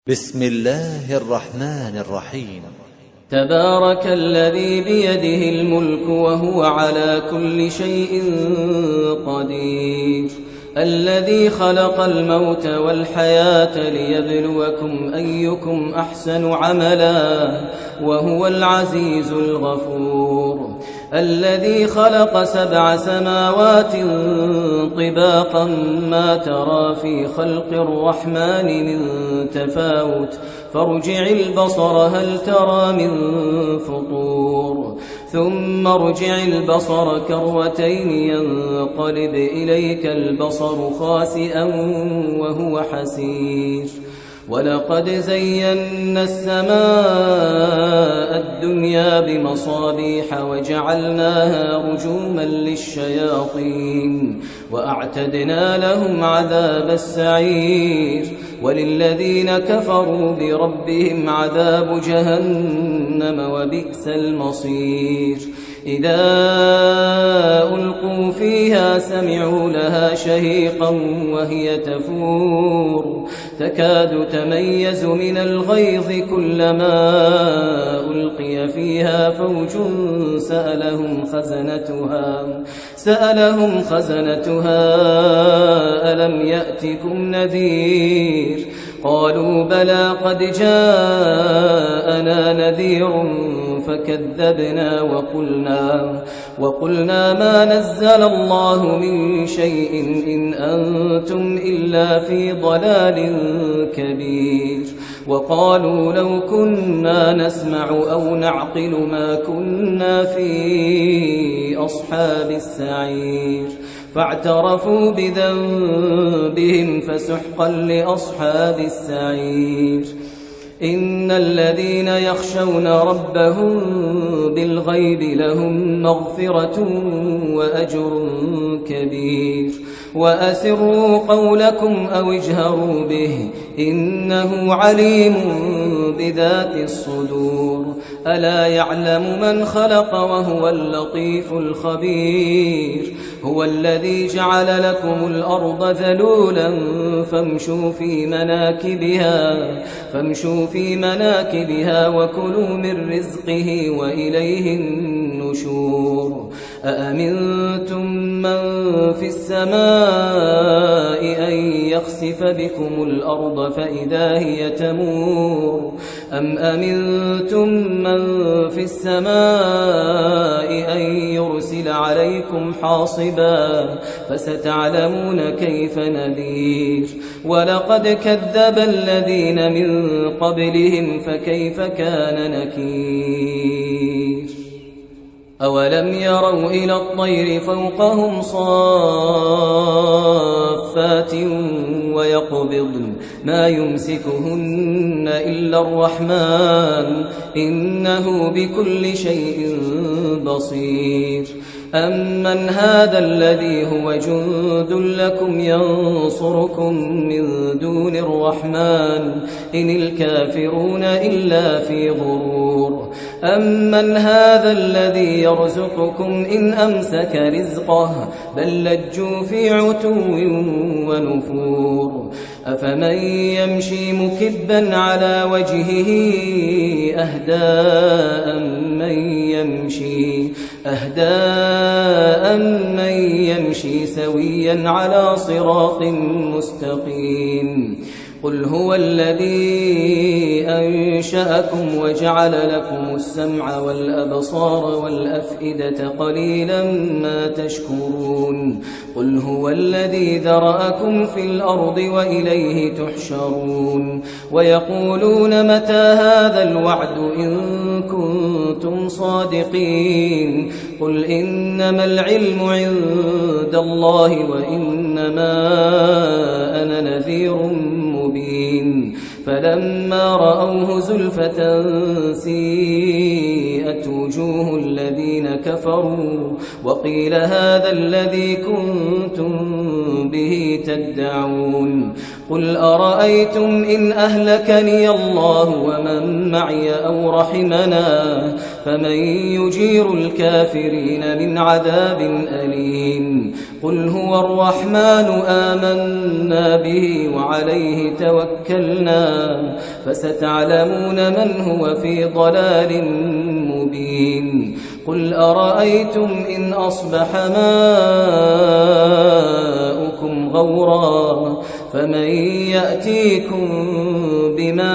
بسم الله الرحمن الرحيم. تبارك الذي بيده الملك وهو على كل شيء قدير، الذي خلق الموت والحياة ليبلوكم أيكم أحسن عملا وهو العزيز الغفور، الذي خلق 7 سماوات طباقا ما ترى في خلق الرحمن من تفاوت فارجع البصر هل ترى من فطور، ثم ارجع البصر كرتين ينقلب إليك البصر خاسئا وهو حسير، ولقد زينا السماء الدنيا بمصابيح وجعلناها رجوما للشياطين وأعتدنا لهم عذاب السعير، وللذين كفروا بربهم عذاب جهنم وبئس المصير. إذا ألقوا فيها سمعوا لها شهيقا وهي تفور تكاد تميز من الغيظ كلما ألقي فيها فوج سألهم خزنتها ألم يأتكم نذير؟ قالوا بلى قد جاءنا نذير فكذبنا وقلنا ما نزل الله من شيء إن أنتم إلا في ضلال كبير، وقالوا لو كنا نسمع أو نعقل ما كنا في أصحاب السعير، فاعترفوا بذنبهم فسحقا لأصحاب السعير. إن الذين يخشون ربهم بالغيب لهم مغفرة وأجر كبير، وأسروا قولكم أو اجهروا به إنه عليم بذات الصدور، ألا يعلم من خلق وهو اللطيف الخبير. هو الذي جعل لكم الأرض ذلولا فامشوا في مناكبها وكلوا من رزقه وإليه النشور. أأمنتم من في السماء أن يخسف بكم الأرض فإذا هي تمور، أم أمنتم من في السماء أن يرسل عليكم حاصبا فستعلمون كيف نذير. ولقد كذب الذين من قبلهم فكيف كان نكير. أولم يروا إلى الطير فوقهم صافات ويقبضن ما يمسكهن إلا الرحمن إنه بكل شيء بصير. أمن هذا الذي هو جند لكم ينصركم من دون الرحمن إن الكافرون إلا في غرور. أمن هذا الذي يرزقكم إن أمسك رزقه بل لجوا في عتو ونفور. أفمن يمشي مكبا على وجهه أهدى أمن يمشي سويا على صراط مستقيم. قل هو الذي أنشأكم وجعل لكم السمع والأبصار والأفئدة قليلا ما تشكرون. قل هو الذي ذرأكم في الأرض وإليه تحشرون. ويقولون متى هذا الوعد إن كنتم صادقين. قل إنما العلم عند الله وإنما أنا نذير مبين. فلما رأوه زلفة سيئت وجوه الذين كفروا وقيل هذا الذي كنتم به تدعون. قل أرأيتم إن أهلكني الله ومن معي أو رحمنا فمن يجير الكافرين من عذاب أليم قل هو الرحمن آمنا به وعليه توكلنا فستعلمون من هو في ضلال مبين قل أرأيتم إن أصبح ماؤكم غورا فمن يأتيكم بماء